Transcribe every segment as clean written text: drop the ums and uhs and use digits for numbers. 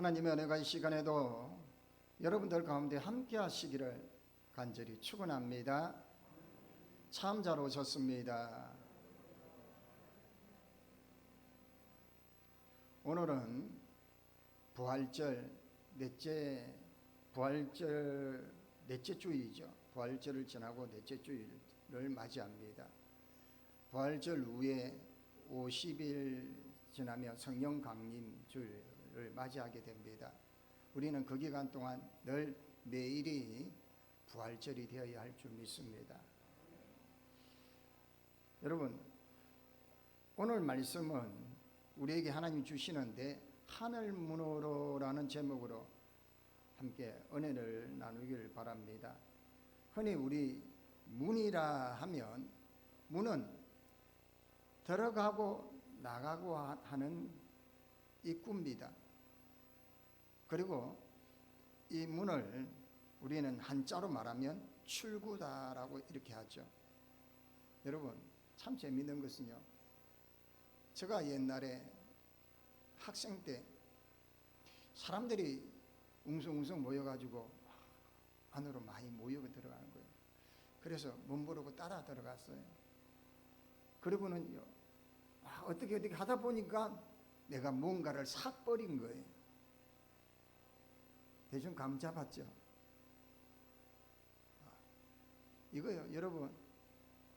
하나님의 은혜가 이 시간에도 여러분들 가운데 함께 하시기를 간절히 축원합니다. 참 잘 오셨습니다. 오늘은 부활절 넷째 주일이죠. 부활절을 지나고 넷째 주일을 맞이합니다. 부활절 후에 50일 지나면 성령 강림 주일을 맞이하게 됩니다. 우리는 그 기간 동안 늘 매일이 부활절이 되어야 할 줄 믿습니다. 여러분, 오늘 말씀은 우리에게 하나님 주시는데 하늘 문으로라는 제목으로 함께 은혜를 나누길 바랍니다. 흔히 우리 문이라 하면 문은 들어가고 나가고 하는 입구입니다. 그리고 이 문을 우리는 한자로 말하면 출구다라고 이렇게 하죠. 여러분, 참 재미있는 것은요, 제가 옛날에 학생 때 사람들이 웅성웅성 모여가지고 안으로 많이 모여 들어가는 거예요. 그래서 문 부르고 따라 들어갔어요. 그리고는요, 어떻게 하다 보니까 내가 뭔가를 싹 버린 거예요. 대충 감 잡았죠. 이거요, 여러분,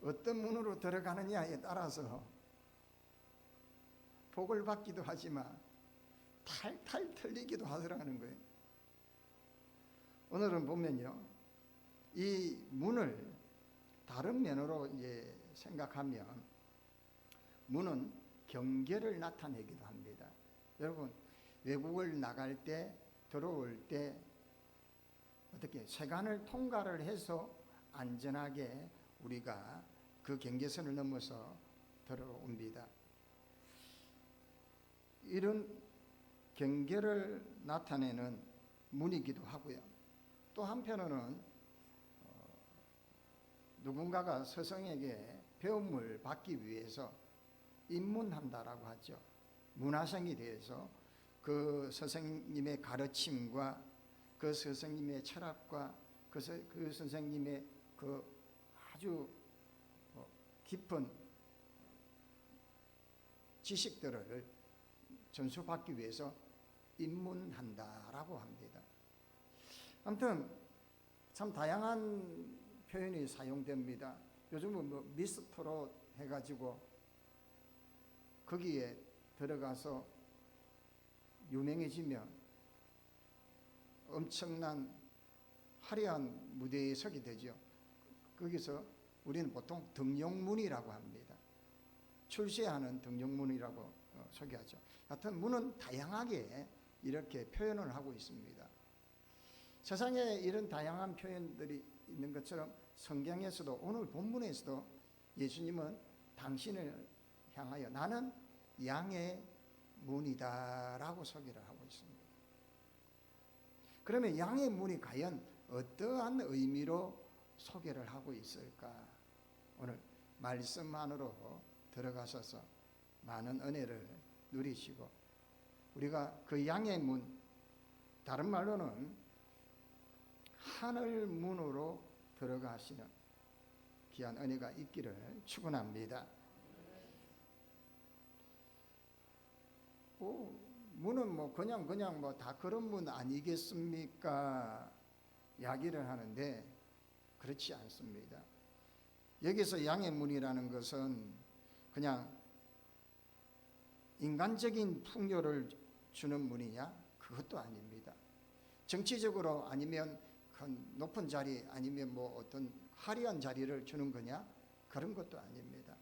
어떤 문으로 들어가느냐에 따라서 복을 받기도 하지만 탈탈 털리기도 하더라는 거예요. 오늘은 보면요, 이 문을 다른 면으로 이제 생각하면 문은 경계를 나타내기도 합니다. 여러분, 외국을 나갈 때, 들어올 때 어떻게 세관을 통과를 해서 안전하게 우리가 그 경계선을 넘어서 들어옵니다. 이런 경계를 나타내는 문이기도 하고요. 또 한편으로는 누군가가 스승에게 배움을 받기 위해서 입문한다라고 하죠. 문화생이 되어서 그 선생님의 가르침과 그 선생님의 철학과 그 선생님의 그 아주 깊은 지식들을 전수받기 위해서 입문한다라고 합니다. 아무튼 참 다양한 표현이 사용됩니다. 요즘은 뭐 미스터로 해가지고 거기에 들어가서 유명해지면 엄청난 화려한 무대에 서게 되죠. 거기서 우리는 보통 등용문이라고 합니다. 출세하는 등용문이라고 소개하죠. 하여튼 문은 다양하게 이렇게 표현을 하고 있습니다. 세상에 이런 다양한 표현들이 있는 것처럼 성경에서도 오늘 본문에서도 예수님은 당신을 향하여 나는 양의 문이다라고 소개를 하고 있습니다. 그러면 양의 문이 과연 어떠한 의미로 소개를 하고 있을까? 오늘 말씀 안으로 들어가셔서 많은 은혜를 누리시고 우리가 그 양의 문, 다른 말로는 하늘 문으로 들어가시는 귀한 은혜가 있기를 축원합니다. 문은 뭐 그냥 뭐 다 그런 문 아니겠습니까? 이야기를 하는데 그렇지 않습니다. 여기서 양의 문이라는 것은 그냥 인간적인 풍요를 주는 문이냐? 그것도 아닙니다. 정치적으로 아니면 큰 높은 자리 아니면 뭐 어떤 화려한 자리를 주는 거냐? 그런 것도 아닙니다.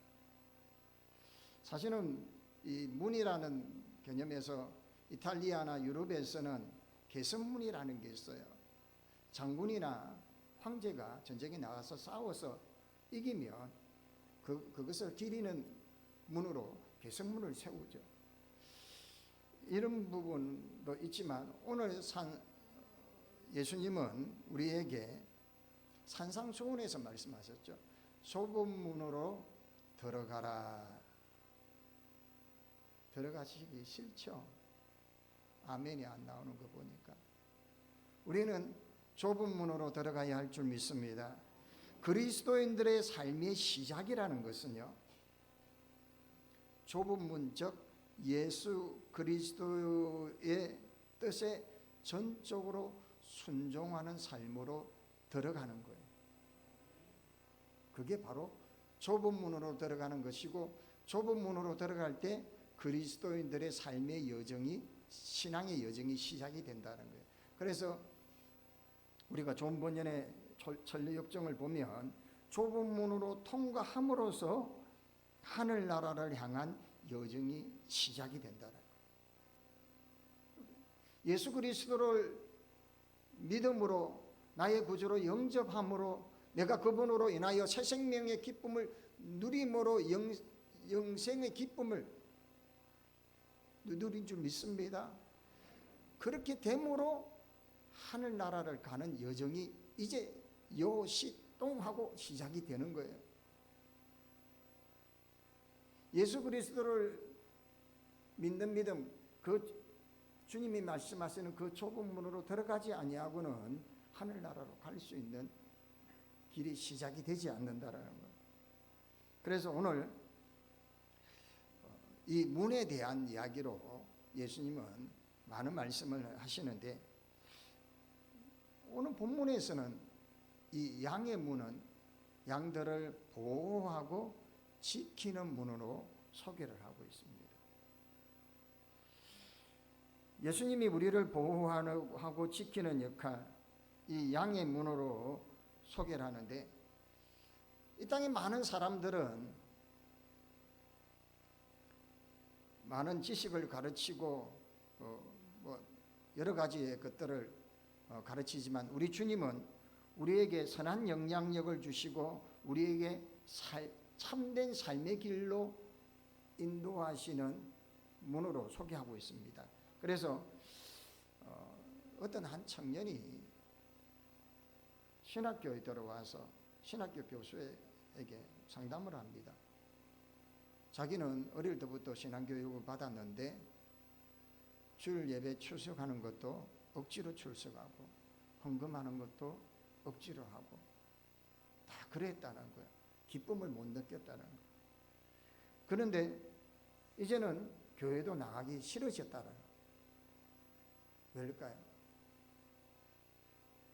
사실은 이 문이라는 개념에서 이탈리아나 유럽에서는 개선문이라는 게 있어요. 장군이나 황제가 전쟁에 나가서 싸워서 이기면 그것을 기리는 문으로 개선문을 세우죠. 이런 부분도 있지만 오늘 예수님은 우리에게 산상수훈에서 말씀하셨죠. 좁은 문으로 들어가라. 들어가시기 싫죠? 아멘이 안 나오는 거 보니까. 우리는 좁은 문으로 들어가야 할 줄 믿습니다. 그리스도인들의 삶의 시작이라는 것은요, 좁은 문, 즉 예수 그리스도의 뜻에 전적으로 순종하는 삶으로 들어가는 거예요. 그게 바로 좁은 문으로 들어가는 것이고, 좁은 문으로 들어갈 때 그리스도인들의 삶의 여정이, 신앙의 여정이 시작이 된다는 거예요. 그래서 우리가 존 번연의 천리역정을 보면 좁은 문으로 통과함으로써 하늘나라를 향한 여정이 시작이 된다는 거예요. 예수 그리스도를 믿음으로 나의 구주로 영접함으로 내가 그분으로 인하여 새 생명의 기쁨을 누림으로 영생의 기쁨을 누린 줄 믿습니다. 그렇게 됨으로 하늘나라를 가는 여정이 이제 요시동하고 시작이 되는 거예요. 예수 그리스도를 믿는 믿음, 그 주님이 말씀하시는 그 좁은 문으로 들어가지 아니하고는 하늘나라로 갈 수 있는 길이 시작이 되지 않는다라는 거예요. 그래서 오늘 이 문에 대한 이야기로 예수님은 많은 말씀을 하시는데, 오늘 본문에서는 이 양의 문은 양들을 보호하고 지키는 문으로 소개를 하고 있습니다. 예수님이 우리를 보호하고 지키는 역할, 이 양의 문으로 소개를 하는데, 이 땅에 많은 사람들은 많은 지식을 가르치고 여러 가지의 것들을 가르치지만, 우리 주님은 우리에게 선한 영향력을 주시고 우리에게 참된 삶의 길로 인도하시는 문으로 소개하고 있습니다. 그래서 어떤 한 청년이 신학교에 들어와서 신학교 교수에게 상담을 합니다. 자기는 어릴 때부터 신앙교육을 받았는데 주일 예배 출석하는 것도 억지로 출석하고 헌금하는 것도 억지로 하고 다 그랬다는 거예요. 기쁨을 못 느꼈다는 거예요. 그런데 이제는 교회도 나가기 싫어졌다는 거예요. 왜일까요?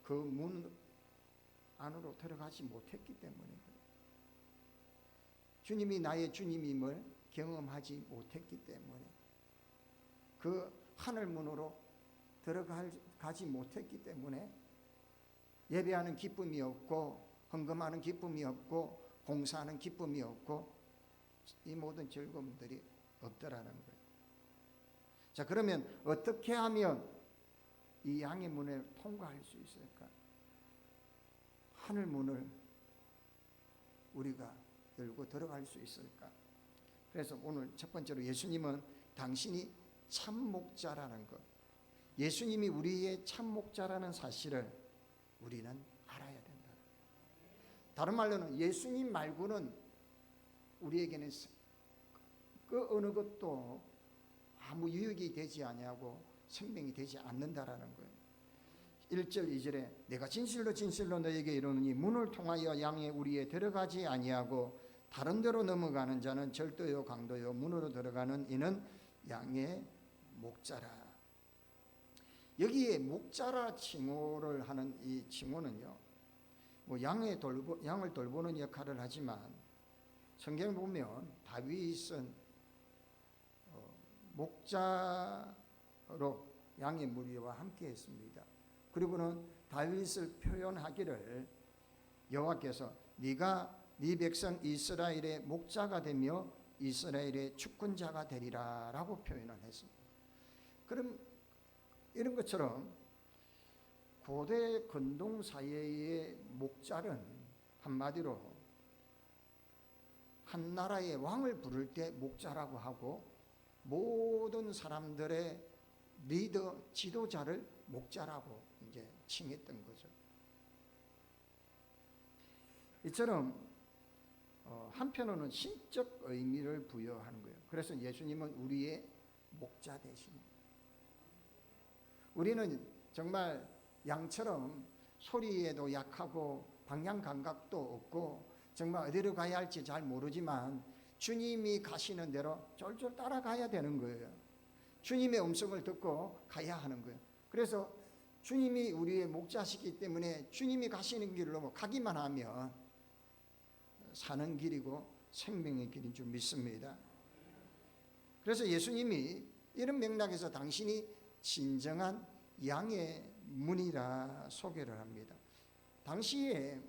그 문 안으로 들어가지 못했기 때문이에요. 주님이 나의 주님임을 경험하지 못했기 때문에, 그 하늘 문으로 들어가지 못했기 때문에 예배하는 기쁨이 없고 헌금하는 기쁨이 없고 봉사하는 기쁨이 없고 이 모든 즐거움들이 없더라는 거예요. 자, 그러면 어떻게 하면 이 양의 문을 통과할 수 있을까? 하늘 문을 우리가 열고 들어갈 수 있을까? 그래서 오늘 첫 번째로 예수님은 당신이 참 목자라는 것, 예수님이 우리의 참 목자라는 사실을 우리는 알아야 된다. 다른 말로는 예수님 말고는 우리에게는 그 어느 것도 아무 유익이 되지 아니하고 생명이 되지 않는다라는 거예요. 1절 2절에 내가 진실로 진실로 너에게 이르노니 문을 통하여 양의 우리에 들어가지 아니하고 다른 데로 넘어가는 자는 절도요 강도요 문으로 들어가는 이는 양의 목자라. 여기에 목자라 칭호를 하는 이 칭호는요, 뭐 양을 돌보는 역할을 하지만 성경 보면 다윗은 목자로 양의 무리와 함께 했습니다. 그리고는 다윗을 표현하기를 여호와께서 네가 네 백성 이스라엘의 목자가 되며 이스라엘의 주권자가 되리라 라고 표현을 했습니다. 그럼 이런 것처럼 고대 근동 사회의 목자는 한마디로 한 나라의 왕을 부를 때 목자라고 하고 모든 사람들의 리더, 지도자를 목자라고 이제 칭했던 거죠. 이처럼 한편으로는 신적 의미를 부여하는 거예요. 그래서 예수님은 우리의 목자 되십니다. 우리는 정말 양처럼 소리에도 약하고 방향 감각도 없고 정말 어디로 가야 할지 잘 모르지만 주님이 가시는 대로 쫄쫄 따라가야 되는 거예요. 주님의 음성을 듣고 가야 하는 거예요. 그래서 주님이 우리의 목자시기 때문에 주님이 가시는 길로 가기만 하면 사는 길이고 생명의 길인 줄 믿습니다. 그래서 예수님이 이런 맥락에서 당신이 진정한 양의 문이라 소개를 합니다. 당시에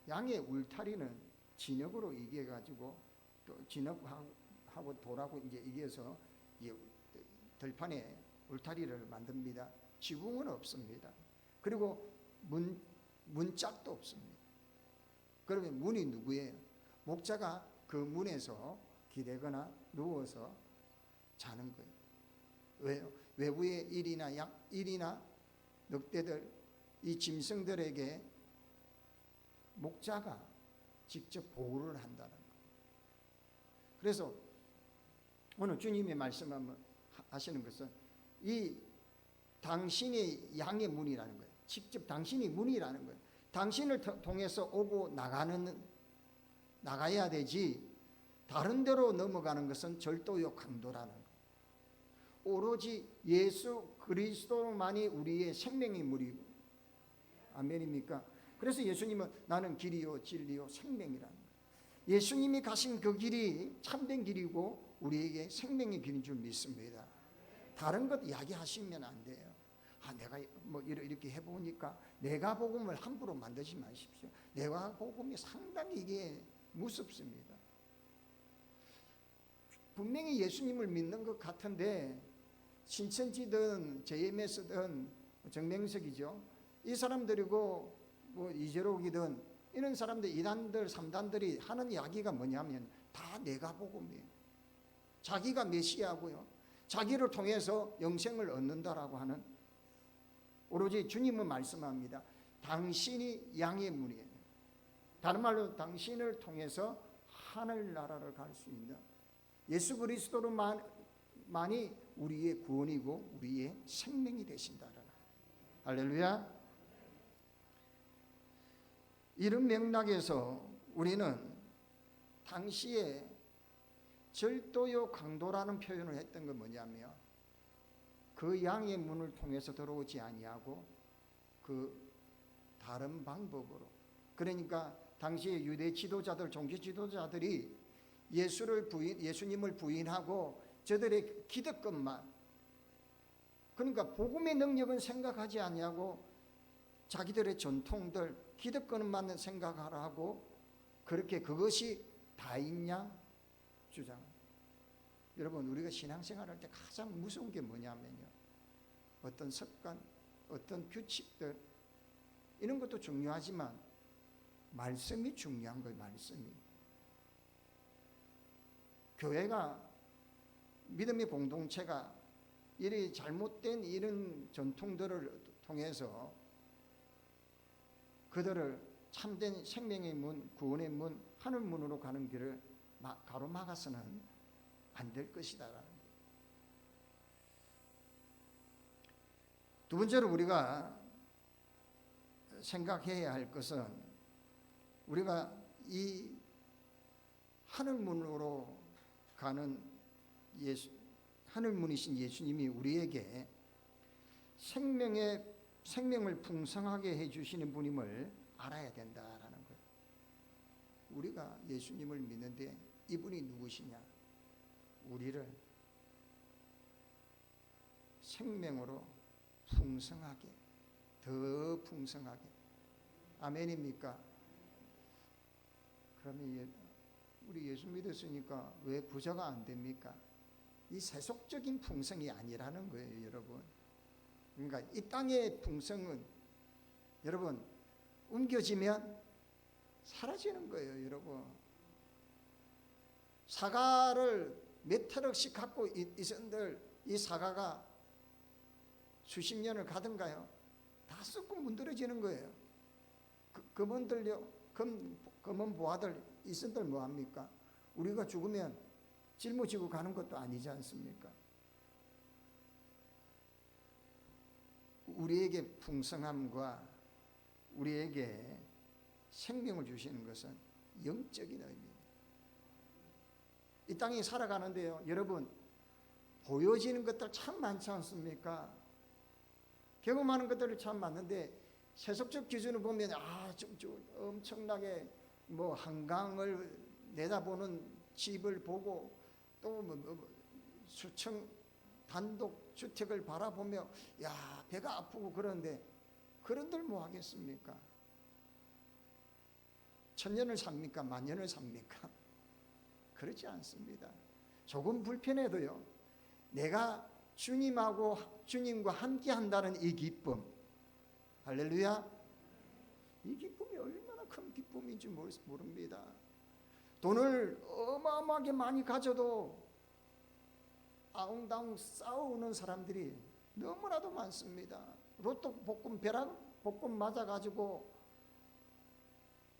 양의 울타리는 진흙으로 이겨가지고 또 진흙하고 돌하고 이제 이겨서 들판에 울타리를 만듭니다. 지붕은 없습니다. 그리고 문짝도 없습니다. 그러면 문이 누구예요? 목자가 그 문에서 기대거나 누워서 자는 거예요. 왜요? 외부의 일이나 늑대들, 이 짐승들에게 목자가 직접 보호를 한다는 거예요. 그래서 오늘 주님이 말씀하시는 것은 이 당신이 양의 문이라는 거예요. 직접 당신이 문이라는 거예요. 당신을 통해서 오고 나가야 되지 다른 데로 넘어가는 것은 절도요 강도라는 거예요. 오로지 예수 그리스도만이 우리의 생명의 물이고, 아멘입니까? 그래서 예수님은 나는 길이요 진리요 생명이라는 거예요. 예수님이 가신 그 길이 참된 길이고 우리에게 생명의 길인 줄 믿습니다. 다른 것 이야기하시면 안 돼요. 내가 뭐 이렇게 해보니까, 내가 복음을 함부로 만들지 마십시오. 내가 복음이 상당히 이게 무섭습니다. 분명히 예수님을 믿는 것 같은데 신천지든 JMS든 정명석이죠. 이 사람들이고 뭐 이재록이든 이런 사람들, 이단들, 삼단들이 하는 이야기가 뭐냐면 다 내가 복음이에요. 자기가 메시아고요. 자기를 통해서 영생을 얻는다라고 하는, 오로지 주님은 말씀합니다. 당신이 양의 문이에요. 다른 말로 당신을 통해서 하늘나라를 갈 수 있는 예수 그리스도로만이 우리의 구원이고 우리의 생명이 되신다라는, 할렐루야. 이런 맥락에서 우리는 당시에 절도요 강도라는 표현을 했던 건 뭐냐면 그 양의 문을 통해서 들어오지 아니하고 그 다른 방법으로, 그러니까 당시에 유대 지도자들, 종교 지도자들이 예수님을 부인하고 저들의 기득권만, 그러니까 복음의 능력은 생각하지 아니하고 자기들의 전통들, 기득권만 생각하라고 그렇게 그것이 다인 양 주장. 여러분, 우리가 신앙생활할 때 가장 무서운 게 뭐냐면요, 어떤 습관, 어떤 규칙들, 이런 것도 중요하지만 말씀이 중요한 거예요. 말씀이. 교회가, 믿음의 공동체가 이런 잘못된 이런 전통들을 통해서 그들을 참된 생명의 문, 구원의 문, 하늘 문으로 가는 길을 가로막아서는 안 될 것이다. 두 번째로 우리가 생각해야 할 것은, 우리가 이 하늘 문으로 가는 하늘 문이신 예수님이 우리에게 생명을 풍성하게 해주시는 분임을 알아야 된다라는 거예요. 우리가 예수님을 믿는데 이분이 누구시냐? 우리를 생명으로 풍성하게, 더 풍성하게. 아멘입니까? 그러면 우리 예수 믿었으니까 왜 부자가 안 됩니까? 이 세속적인 풍성이 아니라는 거예요, 여러분. 그러니까 이 땅의 풍성은 여러분 옮겨지면 사라지는 거예요, 여러분. 사과를 몇 트럭씩 갖고 있었는데 이 사과가 수십 년을 가든가요? 다 썩고 문드러지는 거예요. 그분들요, 검은 보아들 있은들 뭐합니까? 우리가 죽으면 짊어지고 가는 것도 아니지 않습니까? 우리에게 풍성함과 우리에게 생명을 주시는 것은 영적인 의미입니다. 이 땅에 살아가는데요, 여러분, 보여지는 것들 참 많지 않습니까? 경험하는 것들이 참 많은데 세속적 기준을 보면 좀 엄청나게 뭐 한강을 내다보는 집을 보고 또 수층 단독 주택을 바라보며 배가 아프고 그러는데 그런들 뭐 하겠습니까? 천년을 삽니까? 만년을 삽니까? 그렇지 않습니다. 조금 불편해도요, 내가 주님과 함께 한다는 이 기쁨, 할렐루야, 이 기쁨이 얼마나 큰 기쁨인지 모릅니다. 돈을 어마어마하게 많이 가져도 아웅다웅 싸우는 사람들이 너무나도 많습니다. 로또 복권, 벼락 복권 맞아가지고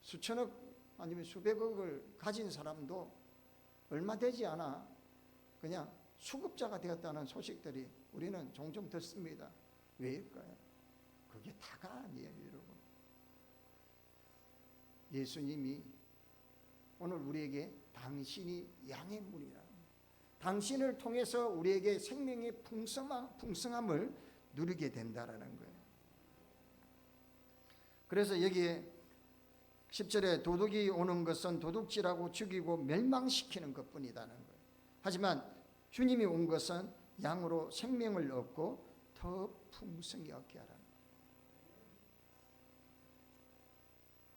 수천억 아니면 수백억을 가진 사람도 얼마 되지 않아 그냥 수급자가 되었다는 소식들이 우리는 종종 듣습니다. 왜일까요? 그게 다가 아니에요, 여러분. 예수님이 오늘 우리에게 당신이 양의 문이라, 당신을 통해서 우리에게 생명의 풍성함을 누리게 된다라는 거예요. 그래서 여기에 10절에 도둑이 오는 것은 도둑질하고 죽이고 멸망시키는 것뿐이라는 거예요. 하지만 주님이 온 것은 양으로 생명을 얻고 더 풍성히 얻게 하라는 거예요.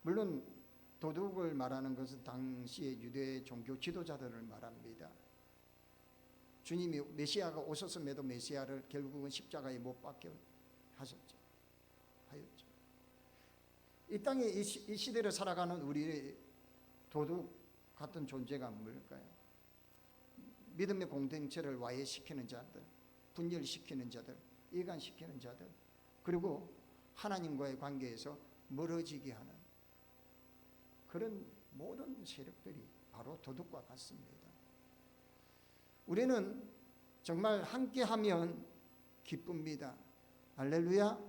물론 도둑을 말하는 것은 당시의 유대 종교 지도자들을 말합니다. 주님이 메시아가 오셨음에도 메시아를 결국은 십자가에 못 박게 하였죠. 이 땅에 이 시대를 살아가는 우리 도둑 같은 존재가 뭘까요? 믿음의 공동체를 와해시키는 자들, 분열시키는 자들, 이간시키는 자들, 그리고 하나님과의 관계에서 멀어지게 하는 그런 모든 세력들이 바로 도둑과 같습니다. 우리는 정말 함께하면 기쁩니다. 할렐루야.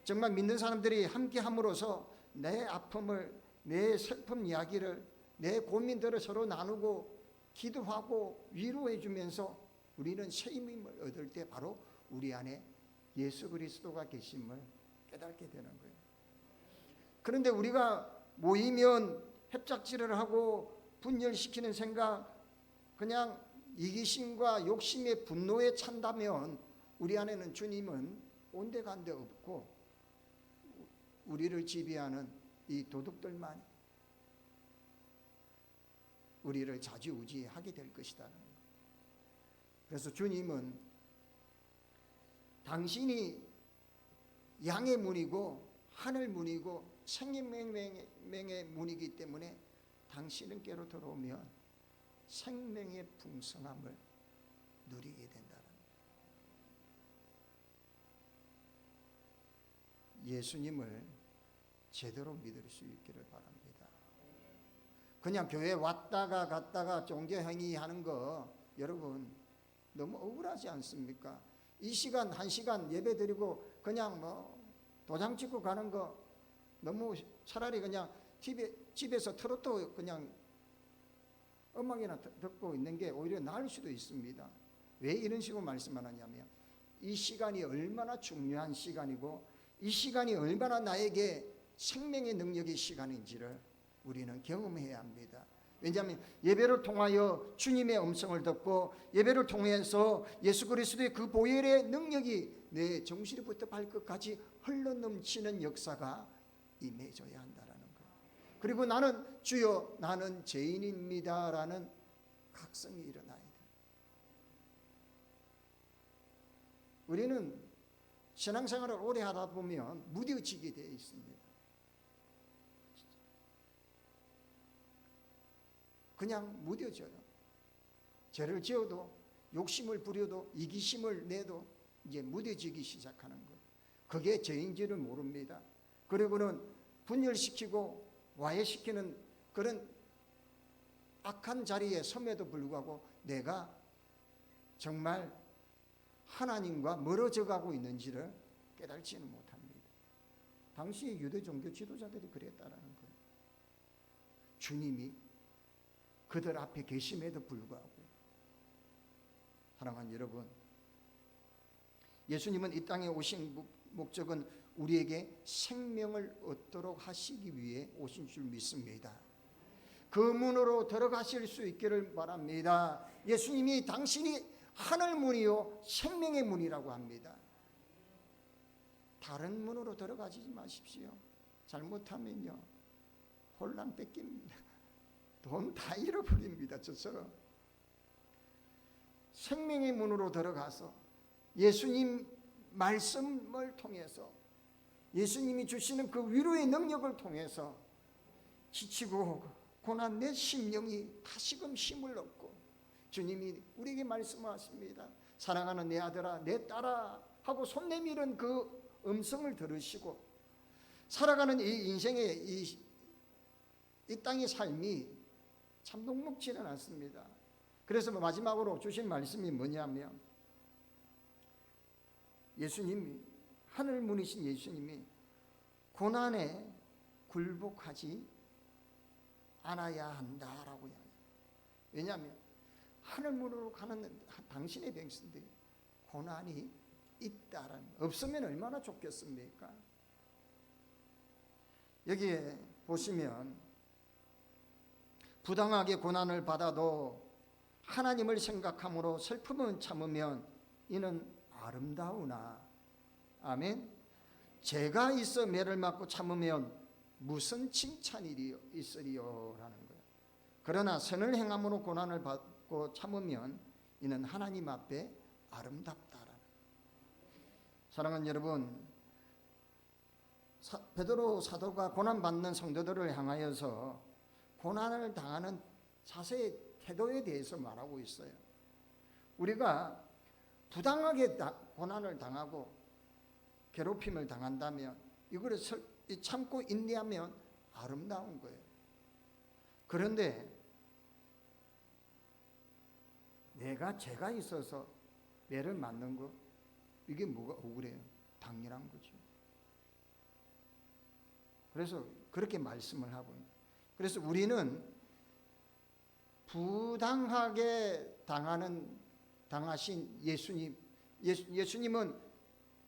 정말 믿는 사람들이 함께함으로써 내 아픔을, 내 슬픔 이야기를, 내 고민들을 서로 나누고 기도하고 위로해 주면서 우리는 새 힘을 얻을 때 바로 우리 안에 예수 그리스도가 계심을 깨닫게 되는 거예요. 그런데 우리가 모이면 협작질을 하고 분열시키는 생각, 그냥 이기심과 욕심의 분노에 찬다면 우리 안에는 주님은 온데간데 없고 우리를 지배하는 이 도둑들만 우리를 좌지우지하게 될 것이다. 그래서 주님은 당신이 양의 문이고 하늘 문이고 생명의 문이기 때문에 당신께로 들어오면 생명의 풍성함을 누리게 된다는 거예요. 예수님을 제대로 믿을 수 있기를 바랍니다. 그냥 교회 왔다가 갔다가 종교행위 하는 거 여러분 너무 억울하지 않습니까? 이 시간 한 시간 예배 드리고 그냥 도장 찍고 가는 거 너무 차라리 그냥 집에서 트로트 그냥 음악이나 듣고 있는 게 오히려 나을 수도 있습니다. 왜 이런 식으로 말씀하느냐면 이 시간이 얼마나 중요한 시간이고 이 시간이 얼마나 나에게 생명의 능력의 시간인지를 우리는 경험해야 합니다. 왜냐하면 예배를 통하여 주님의 음성을 듣고 예배를 통해서 예수 그리스도의 그 보혈의 능력이 내 정수리부터 발끝까지 흘러넘치는 역사가 임해져야 한다는 거예요. 그리고 나는 주여 나는 죄인입니다라는 각성이 일어나야 돼요. 우리는 신앙생활을 오래 하다 보면 무뎌지게 되어 있습니다. 그냥 무뎌져요. 죄를 지어도 욕심을 부려도 이기심을 내도 이제 무뎌지기 시작하는 거예요. 그게 죄인지를 모릅니다. 그리고는 분열시키고 와해시키는 그런 악한 자리에 섬에도 불구하고 내가 정말 하나님과 멀어져 가고 있는지를 깨달지는 못합니다. 당시 유대 종교 지도자들이 그랬다라는 거예요. 주님이 그들 앞에 계심에도 불구하고. 사랑하는 여러분, 예수님은 이 땅에 오신 목적은 우리에게 생명을 얻도록 하시기 위해 오신 줄 믿습니다. 그 문으로 들어가실 수 있기를 바랍니다. 예수님이 당신이 하늘 문이요 생명의 문이라고 합니다. 다른 문으로 들어가지 마십시오. 잘못하면요 혼란 뺏깁니다. 돈 다 잃어버립니다. 저처럼 생명의 문으로 들어가서 예수님 말씀을 통해서 예수님이 주시는 그 위로의 능력을 통해서 지치고 고난 내 심령이 다시금 힘을 얻고, 주님이 우리에게 말씀하십니다. 사랑하는 내 아들아 내 딸아 하고 손 내밀은 그 음성을 들으시고 살아가는 이 인생의 이 땅의 삶이 참 녹록지는 않습니다. 그래서 마지막으로 주신 말씀이 뭐냐면, 예수님이 하늘 문이신 예수님이 고난에 굴복하지 않아야 한다라고 해요. 왜냐하면 하늘 문으로 가는 당신의 백성들이 고난이 있다라는, 없으면 얼마나 좋겠습니까? 여기에 보시면 부당하게 고난을 받아도 하나님을 생각함으로 슬픔은 참으면 이는 아름다우나, 아멘. 죄가 있어 매를 맞고 참으면 무슨 칭찬이 있으리요라는 거예요. 그러나 선을 행함으로 고난을 받고 참으면 이는 하나님 앞에 아름답다라는 거예요. 사랑하는 여러분, 베드로 사도가 고난받는 성도들을 향하여서 고난을 당하는 자세의 태도에 대해서 말하고 있어요. 우리가 부당하게 고난을 당하고 괴롭힘을 당한다면 이거를 참고 인내하면 아름다운 거예요. 그런데 내가 죄가 있어서 매를 맞는 거, 이게 뭐가 억울해요? 당연한 거죠. 그래서 그렇게 말씀을 하고 있는. 그래서 우리는 부당하게 당하신 예수님은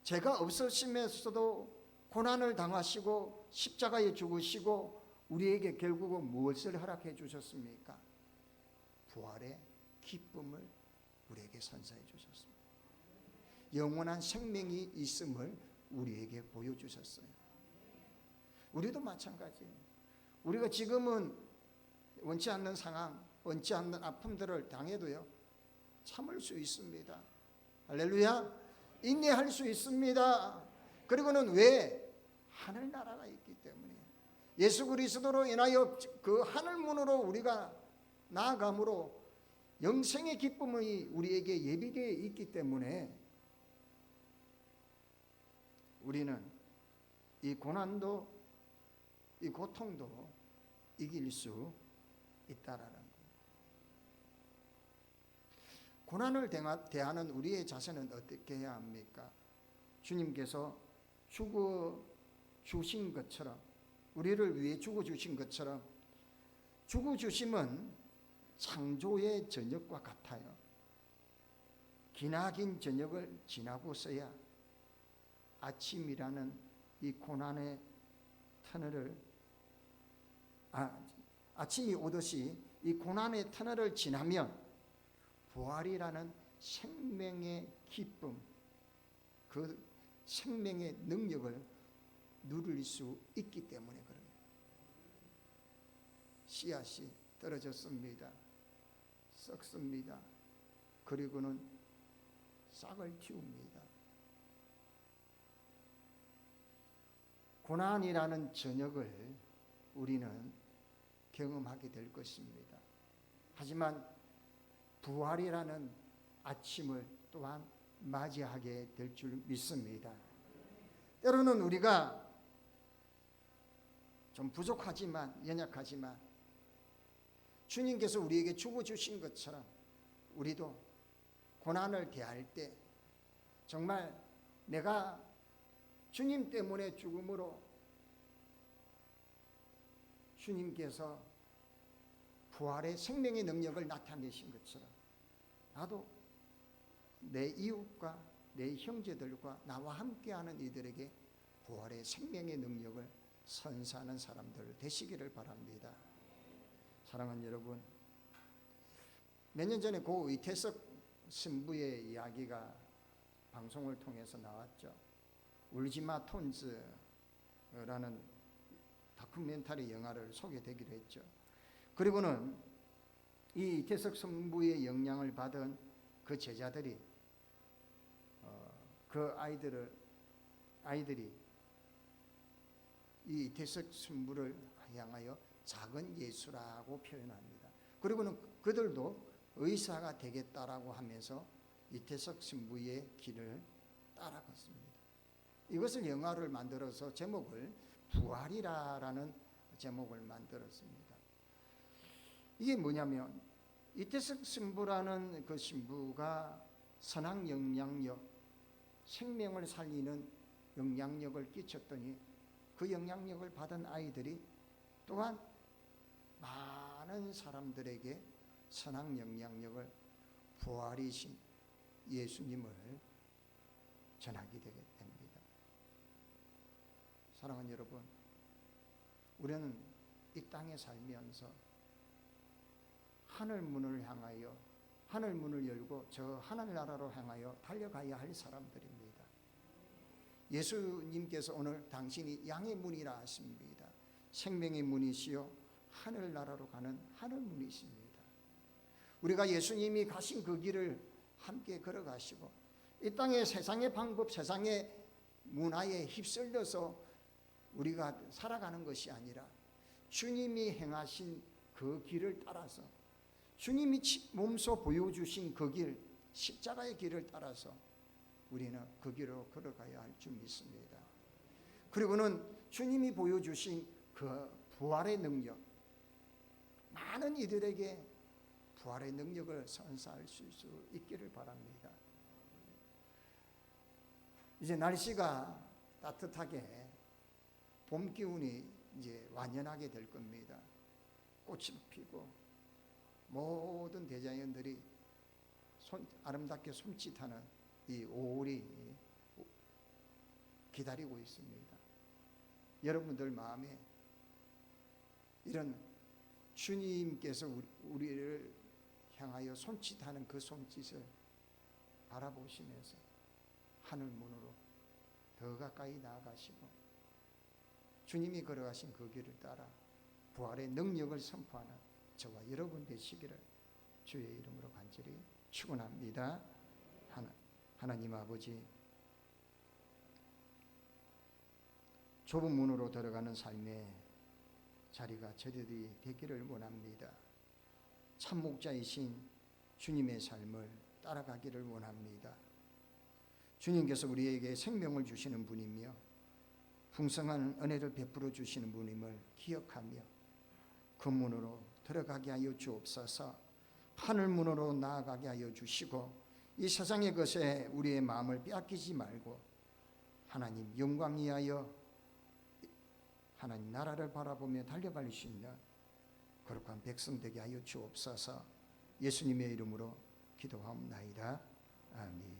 죄가 없으시면서도 고난을 당하시고 십자가에 죽으시고 우리에게 결국은 무엇을 허락해 주셨습니까? 부활의 기쁨을 우리에게 선사해 주셨습니다. 영원한 생명이 있음을 우리에게 보여주셨어요. 우리도 마찬가지예요. 우리가 지금은 원치 않는 상황, 원치 않는 아픔들을 당해도요 참을 수 있습니다. 할렐루야. 인내할 수 있습니다. 그리고는 왜? 하늘나라가 있기 때문에, 예수 그리스도로 인하여 그 하늘문으로 우리가 나아감으로 영생의 기쁨이 우리에게 예비되어 있기 때문에 우리는 이 고난도 이 고통도 이길 수 있다라는 거예요. 고난을 대하는 우리의 자세는 어떻게 해야 합니까? 주님께서 죽어 주신 것처럼, 우리를 위해 죽어 주신 것처럼, 죽어 주심은 창조의 저녁과 같아요. 기나긴 저녁을 지나고서야 아침이라는 이 고난의 터널을 아침이 오듯이 이 고난의 터널을 지나면 부활이라는 생명의 기쁨, 그 생명의 능력을 누릴 수 있기 때문에 그래요. 씨앗이 떨어졌습니다. 썩습니다. 그리고는 싹을 틔웁니다. 고난이라는 저녁을 우리는 경험하게 될 것입니다. 하지만 부활이라는 아침을 또한 맞이하게 될 줄 믿습니다. 때로는 우리가 좀 부족하지만, 연약하지만 주님께서 우리에게 주고 주신 것처럼 우리도 고난을 대할 때 정말 내가 주님 때문에 죽음으로 주님께서 부활의 생명의 능력을 나타내신 것처럼 나도 내 이웃과 내 형제들과 나와 함께하는 이들에게 부활의 생명의 능력을 선사하는 사람들 되시기를 바랍니다. 사랑하는 여러분, 몇 년 전에 고 이태석 신부의 이야기가 방송을 통해서 나왔죠. 울지마 톤즈라는 다큐멘터리 영화를 소개되기로 했죠. 그리고는 이 이태석 신부의 영향을 받은 그 제자들이 그 아이들이 이 이태석 신부를 향하여 작은 예수라고 표현합니다. 그리고는 그들도 의사가 되겠다라고 하면서 이태석 신부의 길을 따라갔습니다. 이것을 영화를 만들어서 제목을 부활이라라는 제목을 만들었습니다. 이게 뭐냐면 이태석 신부라는 그 신부가 선한 영향력, 생명을 살리는 영향력을 끼쳤더니 그 영향력을 받은 아이들이 또한 많은 사람들에게 선한 영향력을 부활이신 예수님을 전하게 되게 됩니다. 사랑하는 여러분, 우리는 이 땅에 살면서 하늘 문을 향하여 하늘 문을 열고 저 하늘나라로 향하여 달려가야 할 사람들입니다. 예수님께서 오늘 당신이 양의 문이라 하십니다. 생명의 문이시요 하늘나라로 가는 하늘 문이십니다. 우리가 예수님이 가신 그 길을 함께 걸어가시고 이 땅의 세상의 방법, 세상의 문화에 휩쓸려서 우리가 살아가는 것이 아니라 주님이 행하신 그 길을 따라서 주님이 몸소 보여주신 그 길, 십자가의 길을 따라서 우리는 그 길로 걸어가야 할 줄 믿습니다. 그리고는 주님이 보여주신 그 부활의 능력, 많은 이들에게 부활의 능력을 선사할 수 있기를 바랍니다. 이제 날씨가 따뜻하게 봄 기운이 이제 완연하게 될 겁니다. 꽃이 피고 모든 대자연들이 아름답게 손짓하는 이 5월이 기다리고 있습니다. 여러분들 마음에 이런 주님께서 우리를 향하여 손짓하는 그 손짓을 바라보시면서 하늘문으로 더 가까이 나아가시고 주님이 걸어가신 그 길을 따라 부활의 능력을 선포하는 저와 여러분 되시기를 주의 이름으로 간절히 축원합니다. 하나님 아버지, 좁은 문으로 들어가는 삶의 자리가 저들이 되기를 원합니다. 참 목자이신 주님의 삶을 따라가기를 원합니다. 주님께서 우리에게 생명을 주시는 분이며 풍성한 은혜를 베풀어 주시는 분임을 기억하며 그 문으로 들어가게 하여 주옵소서. 하늘 문으로 나아가게 하여 주시고 이 세상의 것에 우리의 마음을 빼앗기지 말고 하나님 영광 위하여 하나님 나라를 바라보며 달려갈 수 있는 거룩한 백성 되게 하여 주옵소서. 예수님의 이름으로 기도하옵나이다. 아멘.